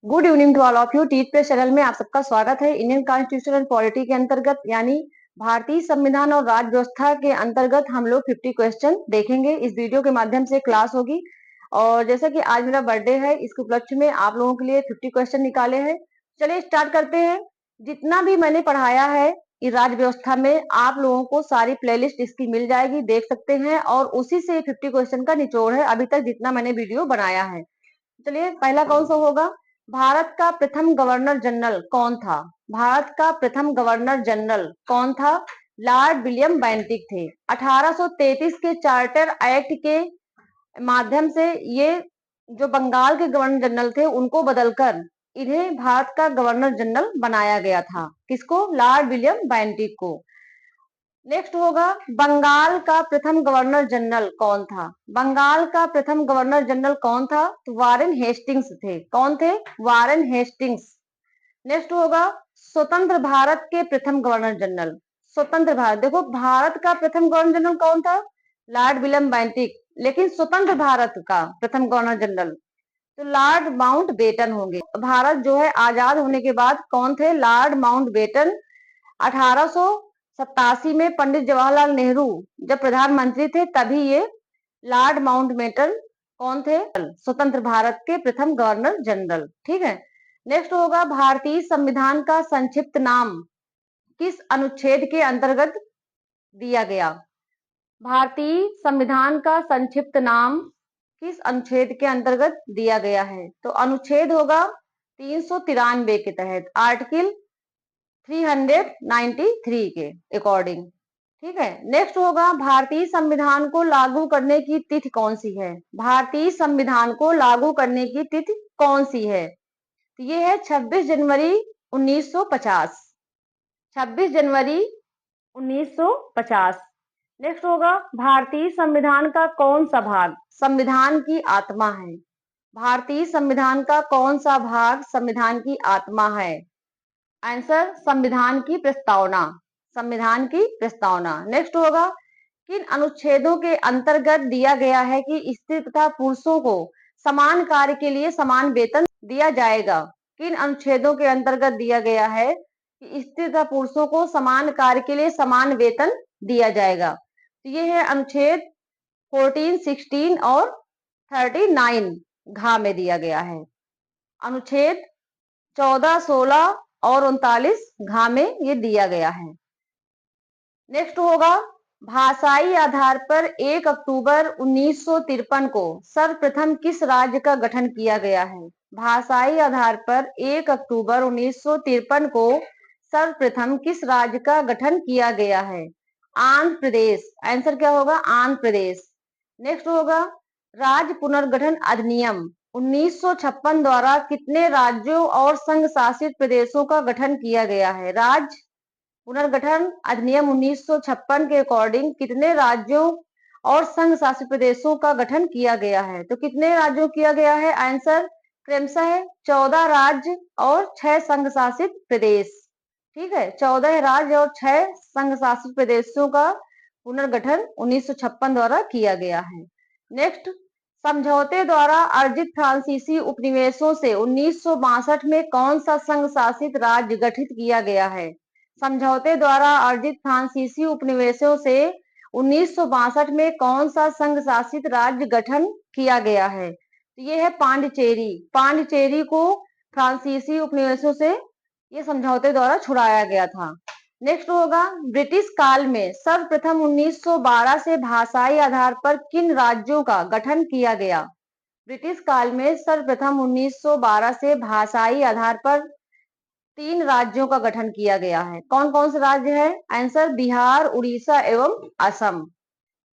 Good evening to all of you. Teach Plus channel में आप सबका स्वागत है। इंडियन कॉन्स्टिट्यूशन एंड पॉलिटी के अंतर्गत यानी भारतीय संविधान और राज्य व्यवस्था के अंतर्गत हम लोग 50 क्वेश्चन देखेंगे। इस वीडियो के माध्यम से क्लास होगी और जैसा कि आज मेरा बर्थडे है, इसके उपलक्ष्य में आप लोगों के लिए 50 क्वेश्चन निकाले हैं। चलिए स्टार्ट करते हैं। जितना भी मैंने पढ़ाया है इस राज्य व्यवस्था में, आप लोगों को सारी प्लेलिस्ट इसकी मिल जाएगी, देख सकते हैं। और उसी से 50 क्वेश्चन का निचोड़ है अभी तक जितना मैंने वीडियो बनाया है। चलिए पहला कौन सा होगा? भारत का प्रथम गवर्नर जनरल कौन था? भारत का प्रथम गवर्नर जनरल कौन था? लॉर्ड विलियम बेंटिक थे। 1833 के चार्टर एक्ट के माध्यम से ये जो बंगाल के गवर्नर जनरल थे उनको बदलकर इन्हें भारत का गवर्नर जनरल बनाया गया था। किसको? लॉर्ड विलियम बेंटिक को। नेक्स्ट होगा, बंगाल का प्रथम गवर्नर जनरल कौन था? बंगाल का प्रथम गवर्नर जनरल कौन था? तो वारेन हेस्टिंग्स थे। कौन थे? Warren Hastings. नेक्स्ट होगा, स्वतंत्र भारत के प्रथम गवर्नर जनरल। स्वतंत्र भारत, देखो भारत का प्रथम गवर्नर जनरल कौन था? Lord William Bentinck. लेकिन स्वतंत्र भारत का प्रथम गवर्नर जनरल तो लॉर्ड माउंटबेटन होंगे। भारत जो है आजाद होने के बाद कौन थे? Lord Mountbatten. 1887 में पंडित जवाहरलाल नेहरू जब प्रधानमंत्री थे तभी ये लॉर्ड माउंटबेटन कौन थे? स्वतंत्र भारत के प्रथम गवर्नर जनरल। ठीक है। नेक्स्ट होगा, भारतीय संविधान का संक्षिप्त नाम किस अनुच्छेद के अंतर्गत दिया गया? भारतीय संविधान का संक्षिप्त नाम किस अनुच्छेद के अंतर्गत दिया गया है? तो अनुच्छेद होगा 393 के तहत, आर्टिकल 393 के अकॉर्डिंग। ठीक है। नेक्स्ट होगा, भारतीय संविधान को लागू करने की तिथि कौन सी है? भारतीय संविधान को लागू करने की तिथि कौन सी है? तो ये है 26 जनवरी 1950। 26 जनवरी 1950। नेक्स्ट होगा, भारतीय संविधान का कौन सा भाग संविधान की आत्मा है? भारतीय संविधान का कौन सा भाग संविधान की आत्मा है? आंसर, संविधान की प्रस्तावना। संविधान की प्रस्तावना। नेक्स्ट होगा, किन अनुच्छेदों के अंतर्गत दिया गया है कि स्त्री तथा पुरुषों को समान कार्य के लिए समान वेतन दिया जाएगा? किन अनुच्छेदों के अंतर्गत दिया गया है कि स्त्री तथा पुरुषों को समान कार्य के लिए समान वेतन दिया जाएगा? तो ये है अनुच्छेद 14, 16 और 39 घ में दिया गया है। अनुच्छेद 14, 16 और 39 घ में ये दिया गया है। नेक्स्ट होगा, भाषाई आधार पर 1 अक्टूबर 1953 को सर्वप्रथम किस राज्य का गठन किया गया है? भाषाई आधार पर 1 अक्टूबर 1953 को सर्वप्रथम किस राज्य का गठन किया गया है? आंध्र प्रदेश। आंसर क्या होगा? आंध्र प्रदेश। नेक्स्ट होगा, राज्य पुनर्गठन अधिनियम 1956 द्वारा कितने राज्यों और संघ शासित प्रदेशों का गठन किया गया है? राज्य पुनर्गठन अधिनियम 1956 के अकॉर्डिंग कितने राज्यों और संघ शासित प्रदेशों का गठन किया गया है? तो कितने राज्यों किया गया है? आंसर क्रमशः 14 राज्य और 6 संघ शासित प्रदेश। ठीक है, 14 राज्य और 6 संघ शासित प्रदेशों का पुनर्गठन 1956 द्वारा किया गया है। नेक्स्ट, समझौते द्वारा अर्जित फ्रांसीसी उपनिवेशों से 1962 में कौन सा संघ शासित राज्य गठित किया गया है? समझौते द्वारा अर्जित फ्रांसीसी उपनिवेशों से 1962 में कौन सा संघ शासित राज्य गठन किया गया है? तो ये है पांडिचेरी। पांडिचेरी को फ्रांसीसी उपनिवेशों से ये समझौते द्वारा छुड़ाया गया था। नेक्स्ट होगा, ब्रिटिश काल में सर्वप्रथम 1912 से भाषाई आधार पर किन राज्यों का गठन किया गया? ब्रिटिश काल में सर्वप्रथम 1912 से भाषाई आधार पर 3 राज्यों का गठन किया गया है। कौन कौन से राज्य है? आंसर, बिहार, उड़ीसा एवं असम।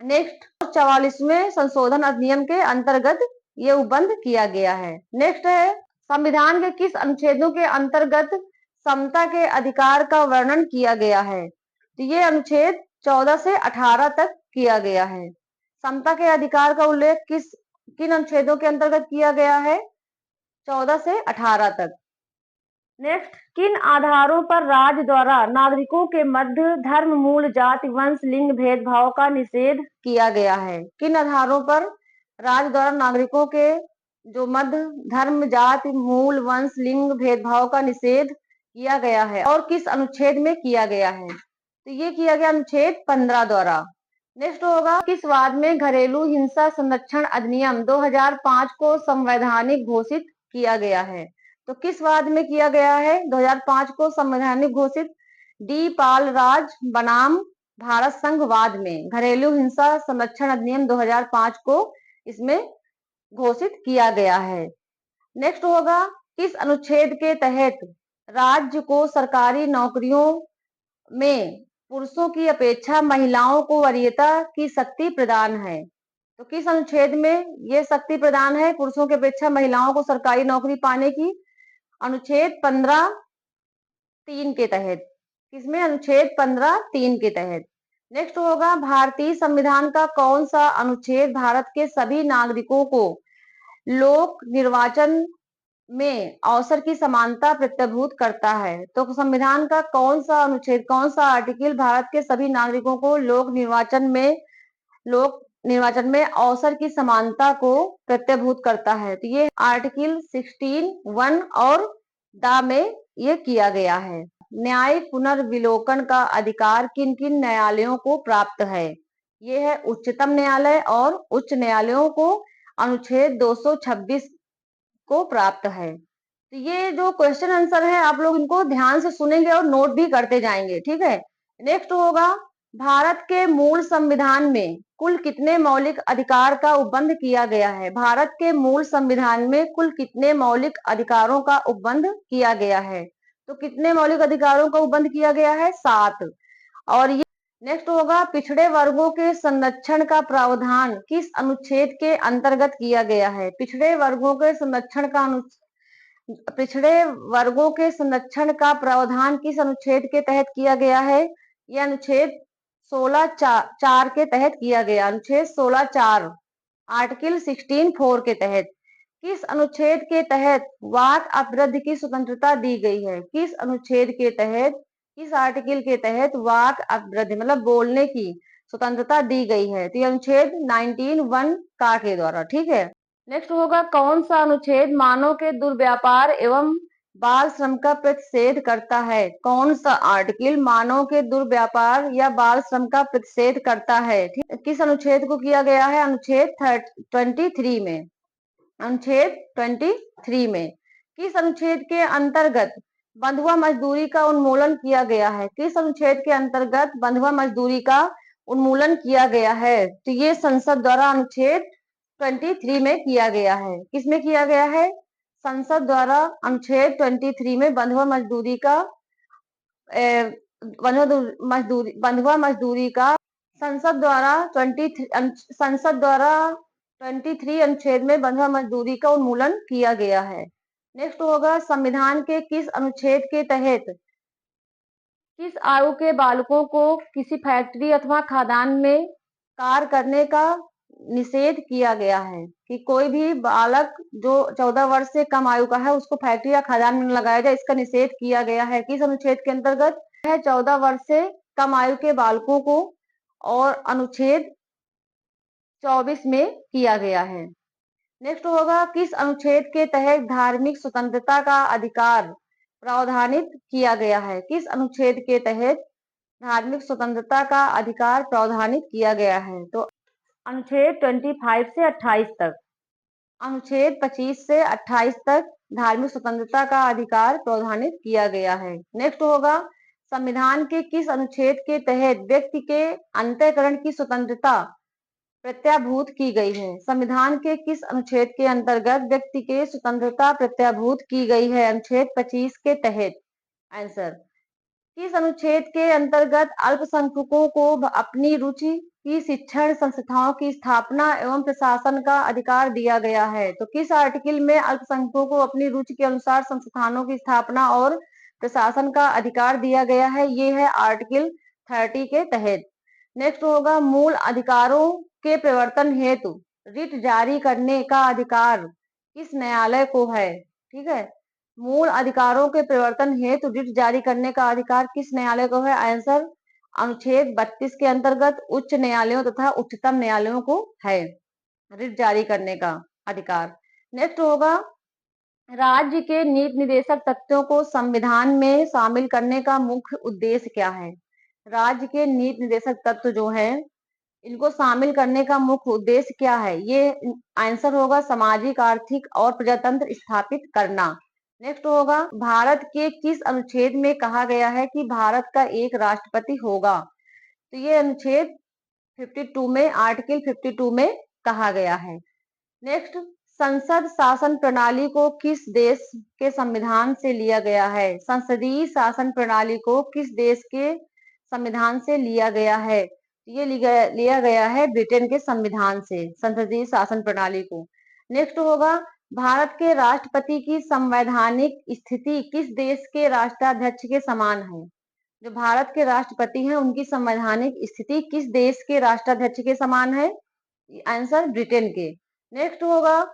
नेक्स्ट, 44वें संशोधन अधिनियम के अंतर्गत ये उपबंध किया गया है। नेक्स्ट है, संविधान के किस अनुच्छेदों के अंतर्गत समता के अधिकार का वर्णन किया गया है? तो ये अनुच्छेद 14 से 18 तक किया गया है। समता के अधिकार का उल्लेख किन अनुच्छेदों के अंतर्गत किया गया है? 14 से 18 तक। नेक्स्ट, किन आधारों पर राज्य द्वारा नागरिकों के मध्य धर्म, मूल, जाति, वंश, लिंग भेदभाव का निषेध किया गया है? किन आधारों पर राज्य द्वारा नागरिकों के जो मध्य धर्म जाति मूल वंश लिंग भेदभाव का निषेध किया गया है और किस अनुच्छेद में किया गया है? तो ये किया गया अनुच्छेद 15 द्वारा। नेक्स्ट होगा किस वाद में घरेलू हिंसा संरक्षण अधिनियम 2005 को संवैधानिक घोषित किया गया है? तो किस वाद में किया गया है 2005 को संवैधानिक घोषित? डी पाल राज बनाम भारत संघ वाद में घरेलू हिंसा संरक्षण अधिनियम 2005 को इसमें घोषित किया गया है। नेक्स्ट होगा किस अनुच्छेद के तहत राज्य को सरकारी नौकरियों में पुरुषों की अपेक्षा महिलाओं को वरीयता की शक्ति प्रदान है? तो किस अनुच्छेद में ये शक्ति प्रदान है पुरुषों की अपेक्षा महिलाओं को सरकारी नौकरी पाने की? अनुच्छेद 15(3) के तहत। किसमें? अनुच्छेद 15(3) के तहत। नेक्स्ट होगा भारतीय संविधान का कौन सा अनुच्छेद भारत के सभी नागरिकों को लोक निर्वाचन में अवसर की समानता प्रत्याभूत करता है? तो संविधान का कौन सा अनुच्छेद, कौन सा आर्टिकल भारत के सभी नागरिकों को लोक निर्वाचन में अवसर की समानता को प्रत्याभूत करता है? तो ये आर्टिकल 16(1) और द में ये किया गया है। न्यायिक पुनर्विलोकन का अधिकार किन किन न्यायालयों को प्राप्त है? ये है उच्चतम न्यायालय और उच्च न्यायालयों को अनुच्छेद 226 को प्राप्त है। तो ये जो क्वेश्चन आंसर है आप लोग इनको ध्यान से सुनेंगे और नोट भी करते जाएंगे, ठीक है। नेक्स्ट होगा भारत के मूल संविधान में कुल कितने मौलिक अधिकार का उपबंध किया गया है? भारत के मूल संविधान में कुल कितने मौलिक अधिकारों का उपबंध किया गया है? तो कितने मौलिक अधिकारों का उपबंध किया गया है? 7। और ये नेक्स्ट होगा पिछड़े वर्गों के संरक्षण का प्रावधान किस अनुच्छेद के अंतर्गत किया गया है? पिछड़े वर्गों के संरक्षण का प्रावधान किस अनुच्छेद के तहत किया गया है? यह अनुच्छेद 16(4) के तहत किया गया। अनुच्छेद 16(4) आर्टिकल 16(4) के तहत। किस अनुच्छेद के तहत वाक अवृद्धि की स्वतंत्रता दी गई है? किस अनुच्छेद के तहत, किस आर्टिकल के तहत वाक अवृद्धि मतलब बोलने की स्वतंत्रता दी गई है? तो अनुच्छेद 19(1) का के द्वारा, ठीक है। नेक्स्ट होगा कौन सा अनुच्छेद मानव के दुर्व्यापार एवं बाल श्रम का प्रतिषेध करता है? कौन सा आर्टिकल मानव के दुर्व्यापार या बाल श्रम का प्रतिषेध करता है? ठीक, किस अनुच्छेद को किया गया है? अनुच्छेद 23 में। अनुच्छेद 23 में। किस अनुच्छेद के अंतर्गत बंधुआ मजदूरी का उन्मूलन किया गया है? किस अनुच्छेद के अंतर्गत बंधुआ मजदूरी का उन्मूलन किया गया है? तो ये संसद द्वारा अनुच्छेद 23 में किया गया है। किसमें किया गया है? संसद द्वारा अनुच्छेद 23 में बंधुआ मजदूरी का संसद द्वारा 23 अनुच्छेद में बंधुआ मजदूरी का उन्मूलन किया गया है। नेक्स्ट होगा संविधान के किस अनुच्छेद के तहत किस आयु के बालकों को किसी फैक्ट्री अथवा खदान में कार्य करने का निषेध किया गया है? कि कोई भी बालक जो 14 वर्ष से कम आयु का है उसको फैक्ट्री या खदान में लगाया जाए, इसका निषेध किया गया है। किस अनुच्छेद के अंतर्गत है? 14 वर्ष से कम आयु के बालकों को, और अनुच्छेद 24 में किया गया है। नेक्स्ट होगा किस अनुच्छेद के तहत धार्मिक स्वतंत्रता का अधिकार प्रावधानित किया गया है? किस अनुच्छेद के तहत धार्मिक स्वतंत्रता का अधिकार प्रावधानित किया गया है? तो अनुच्छेद 25 से 28 तक। अनुच्छेद 25 से 28 तक धार्मिक स्वतंत्रता का अधिकार प्रावधानित किया गया है। नेक्स्ट होगा संविधान के किस अनुच्छेद के तहत व्यक्ति के अंतःकरण की स्वतंत्रता प्रत्याभूत की गई है? संविधान के किस अनुच्छेद के अंतर्गत व्यक्ति के स्वतंत्रता प्रत्याभूत की गई है? अनुच्छेद 25 के तहत। आंसर किस अनुच्छेद के अंतर्गत अल्पसंख्यकों को अपनी रुचि की शिक्षण संस्थाओं की स्थापना एवं प्रशासन का अधिकार दिया गया है? तो किस आर्टिकल में अल्पसंख्यकों को अपनी रुचि के अनुसार संस्थानों की स्थापना और प्रशासन का अधिकार दिया गया है? ये है आर्टिकल 30 के तहत। नेक्स्ट होगा मूल अधिकारों के प्रवर्तन हेतु रिट जारी करने का अधिकार किस न्यायालय को है? ठीक है, मूल अधिकारों के प्रवर्तन हेतु रिट जारी करने का अधिकार किस न्यायालय को है? आंसर अनुच्छेद 32 के अंतर्गत उच्च न्यायालयों तथा उच्चतम न्यायालयों को है रिट जारी करने का अधिकार। नेक्स्ट होगा राज्य के नीति निर्देशक तत्वों को संविधान में शामिल करने का मुख्य उद्देश्य क्या है? राज्य के नीति निर्देशक तत्व जो है इनको शामिल करने का मुख्य उद्देश्य क्या है? ये आंसर होगा सामाजिक, आर्थिक और प्रजातंत्र स्थापित करना। नेक्स्ट होगा भारत के किस अनुच्छेद में कहा गया है कि भारत का एक राष्ट्रपति होगा? तो ये अनुच्छेद 52 में, आर्टिकल 52 में कहा गया है। नेक्स्ट, संसद शासन प्रणाली को किस देश के संविधान से लिया गया है? संसदीय शासन प्रणाली को किस देश के संविधान से लिया गया है? ये लिया गया है ब्रिटेन के संविधान से, संसदीय शासन प्रणाली को। नेक्स्ट होगा भारत के राष्ट्रपति की संवैधानिक स्थिति किस देश के राष्ट्राध्यक्ष के समान है? जो भारत के राष्ट्रपति हैं उनकी संवैधानिक स्थिति किस देश के राष्ट्राध्यक्ष के समान है? आंसर ब्रिटेन के। नेक्स्ट होगा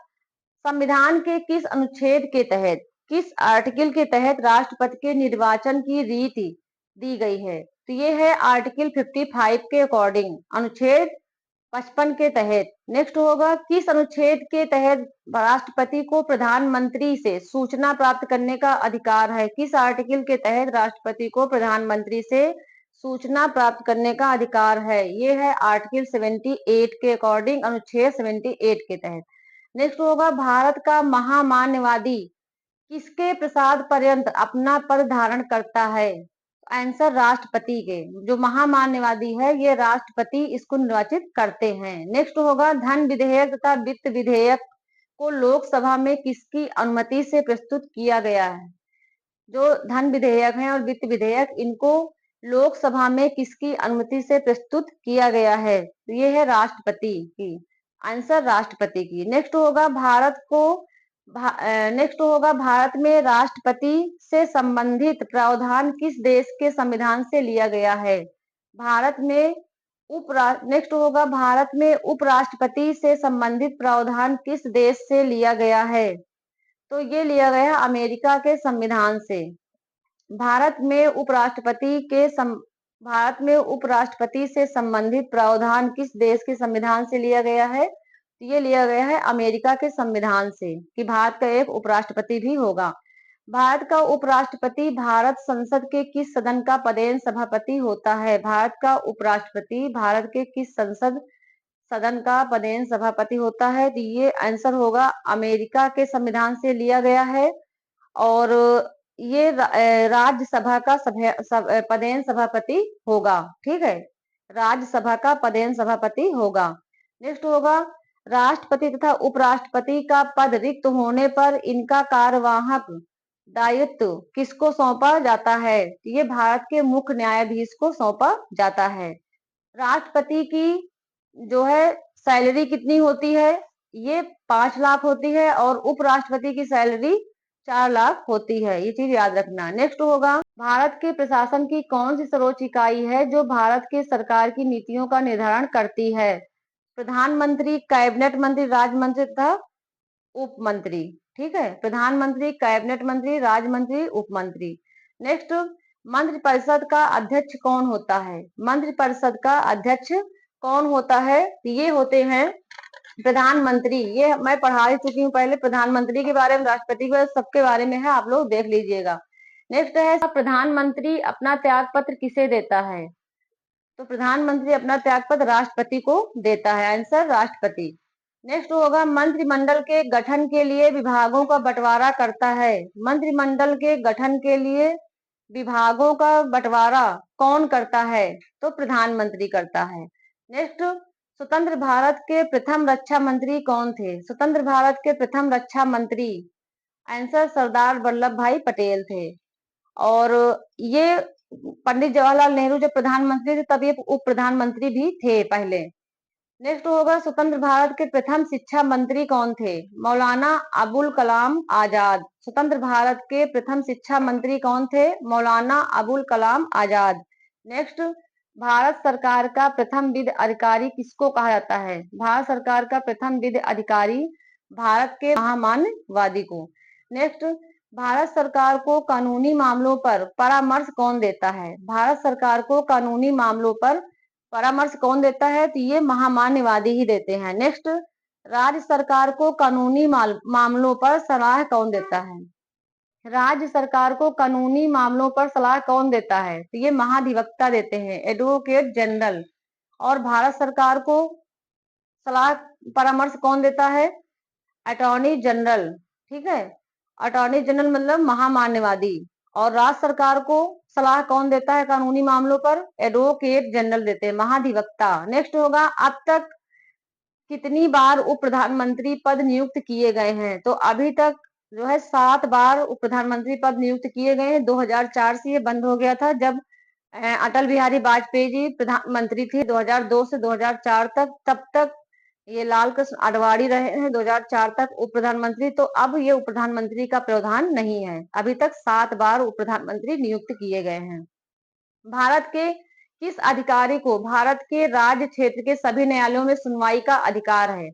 संविधान के किस अनुच्छेद के तहत, किस आर्टिकल के तहत राष्ट्रपति के निर्वाचन की रीति दी गई है? तो ये है आर्टिकल 55 के अकॉर्डिंग, अनुच्छेद 55 के तहत। नेक्स्ट होगा किस अनुच्छेद के तहत राष्ट्रपति को प्रधानमंत्री से सूचना प्राप्त करने का अधिकार है? किस आर्टिकल के तहत राष्ट्रपति को प्रधानमंत्री से सूचना प्राप्त करने का अधिकार है? ये है आर्टिकल 78 के अकॉर्डिंग, अनुच्छेद 78 के तहत। नेक्स्ट होगा भारत का महामान्यवादी किसके प्रसाद पर्यंत अपना पद धारण करता है? आंसर राष्ट्रपति के। जो महामान्यवादी है ये राष्ट्रपति इसको निर्वाचित करते हैं। नेक्स्ट होगा धन विधेयक तथा वित्त विधेयक को लोकसभा में किसकी अनुमति से प्रस्तुत किया गया है? जो धन विधेयक है और वित्त विधेयक, इनको लोकसभा में किसकी अनुमति से प्रस्तुत किया गया है? तो ये है राष्ट्रपति की। आंसर राष्ट्रपति की। नेक्स्ट होगा भारत में राष्ट्रपति से संबंधित प्रावधान किस देश के संविधान से लिया गया है? नेक्स्ट होगा भारत में उपराष्ट्रपति से संबंधित प्रावधान किस देश से लिया गया है? तो ये लिया गया है अमेरिका के संविधान से। भारत में उपराष्ट्रपति से संबंधित प्रावधान किस देश के संविधान से लिया गया है? ये लिया गया है अमेरिका के संविधान से कि भारत का एक उपराष्ट्रपति भी होगा। भारत का उपराष्ट्रपति भारत संसद के किस सदन का पदेन सभापति होता है? भारत का उपराष्ट्रपति भारत के किस सदन का पदेन सभापति होता है? तो ये आंसर होगा अमेरिका के संविधान से लिया गया है और ये राज्यसभा का पदेन सभापति होगा। ठीक है, राज्यसभा का पदेन सभापति होगा। नेक्स्ट होगा राष्ट्रपति तथा उपराष्ट्रपति का पद रिक्त होने पर इनका कार्यवाहक दायित्व किसको सौंपा जाता है? ये भारत के मुख्य न्यायाधीश को सौंपा जाता है। राष्ट्रपति की जो है सैलरी कितनी होती है? ये 5 लाख होती है और उपराष्ट्रपति की सैलरी 4 लाख होती है, ये चीज याद रखना। नेक्स्ट होगा भारत के प्रशासन की कौन सी सर्वोच्च इकाई है जो भारत के सरकार की नीतियों का निर्धारण करती है? प्रधानमंत्री, कैबिनेट मंत्री, राज्य मंत्री तथा उप मंत्री। ठीक है, प्रधानमंत्री, कैबिनेट मंत्री, राज्य मंत्री, उप मंत्री। नेक्स्ट, मंत्रिपरिषद का अध्यक्ष कौन होता है? मंत्रिपरिषद का अध्यक्ष कौन होता है? ये होते हैं प्रधानमंत्री। ये मैं पढ़ा ही चुकी हूँ पहले, प्रधानमंत्री के बारे में, राष्ट्रपति के बारे में, सबके बारे में है, आप लोग देख लीजिएगा। नेक्स्ट है प्रधानमंत्री अपना त्याग पत्र किसे देता है? तो प्रधानमंत्री अपना त्यागपत्र राष्ट्रपति को देता है। आंसर राष्ट्रपति। नेक्स्ट होगा मंत्रिमंडल के गठन के लिए विभागों का बंटवारा करता है। मंत्रिमंडल के गठन के लिए विभागों का बंटवारा कौन करता है? तो प्रधानमंत्री करता है। नेक्स्ट, स्वतंत्र भारत के प्रथम रक्षा मंत्री कौन थे? स्वतंत्र भारत के प्रथम रक्षा मंत्री, आंसर सरदार वल्लभ भाई पटेल थे। और ये पंडित जवाहरलाल नेहरू जब प्रधानमंत्री थे तब ये उप प्रधानमंत्री भी थे पहले। नेक्स्ट होगा स्वतंत्र भारत के प्रथम शिक्षा मंत्री कौन थे? मौलाना अबुल कलाम आजाद। स्वतंत्र भारत के प्रथम शिक्षा मंत्री कौन थे? मौलाना अबुल कलाम आजाद। नेक्स्ट, भारत सरकार का प्रथम विधि अधिकारी किसको कहा जाता है? भारत सरकार का प्रथम विधि अधिकारी भारत के महामान्यवादी को। नेक्स्ट, भारत सरकार को कानूनी मामलों पर परामर्श कौन देता है? भारत सरकार को कानूनी मामलों पर परामर्श कौन देता है? तो ये महामान्यवादी ही देते हैं। नेक्स्ट, राज्य सरकार को कानूनी मामलों पर सलाह कौन देता है? राज्य सरकार को कानूनी मामलों पर सलाह कौन देता है? तो ये महाधिवक्ता देते हैं, एडवोकेट जनरल। और भारत सरकार को सलाह परामर्श कौन देता है? Attorney general. ठीक है, अटॉर्नी जनरल मतलब महामान्यवादी। और राज्य सरकार को सलाह कौन देता है कानूनी मामलों पर? एडवोकेट जनरल देते हैं, महाधिवक्ता। नेक्स्ट होगा, अब तक कितनी बार उप प्रधानमंत्री पद नियुक्त किए गए हैं? तो अभी तक जो है 7 बार उप प्रधानमंत्री पद नियुक्त किए गए हैं। 2004 से ये बंद हो गया था, जब अटल बिहारी वाजपेयी जी प्रधानमंत्री थे 2002 से 2004 तक। तब तक ये लाल कृष्ण आडवाणी रहे हैं 2004 तक उप प्रधानमंत्री। तो अब ये उप प्रधानमंत्री का प्रावधान नहीं है। अभी तक 7 बार उप प्रधानमंत्री नियुक्त किए गए हैं। भारत के किस अधिकारी को भारत के राज्य क्षेत्र के सभी न्यायालयों में सुनवाई का अधिकार है?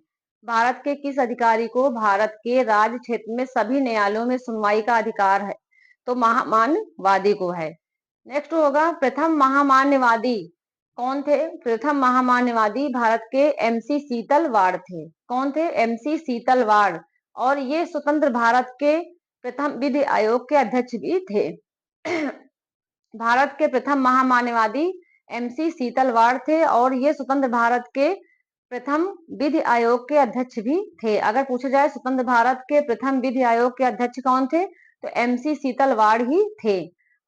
भारत के किस अधिकारी को भारत के राज्य क्षेत्र में सभी न्यायालयों में सुनवाई का अधिकार है? तो महामान्यवादी को है। नेक्स्ट होगा, प्रथम महामान्यवादी कौन थे? प्रथम महामान्यवादी भारत के एमसी सीतलवाड़ थे। कौन थे? एमसी सीतलवाड़। और ये स्वतंत्र भारत के प्रथम विधि आयोग के अध्यक्ष भी थे। भारत के प्रथम महामान्यवादी एमसी सीतलवाड़ थे और ये स्वतंत्र भारत के प्रथम विधि आयोग के अध्यक्ष भी थे। अगर पूछा जाए स्वतंत्र भारत के प्रथम विधि आयोग के अध्यक्ष कौन थे, तो एमसी सीतलवाड़ ही थे।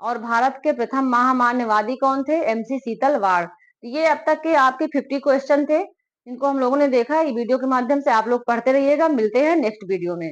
और भारत के प्रथम महामान्यवादी कौन थे? एमसी सीतलवाड़। ये अब तक के आपके 50 क्वेश्चन थे, इनको हम लोगों ने देखा। ये वीडियो के माध्यम से आप लोग पढ़ते रहिएगा। मिलते हैं नेक्स्ट वीडियो में।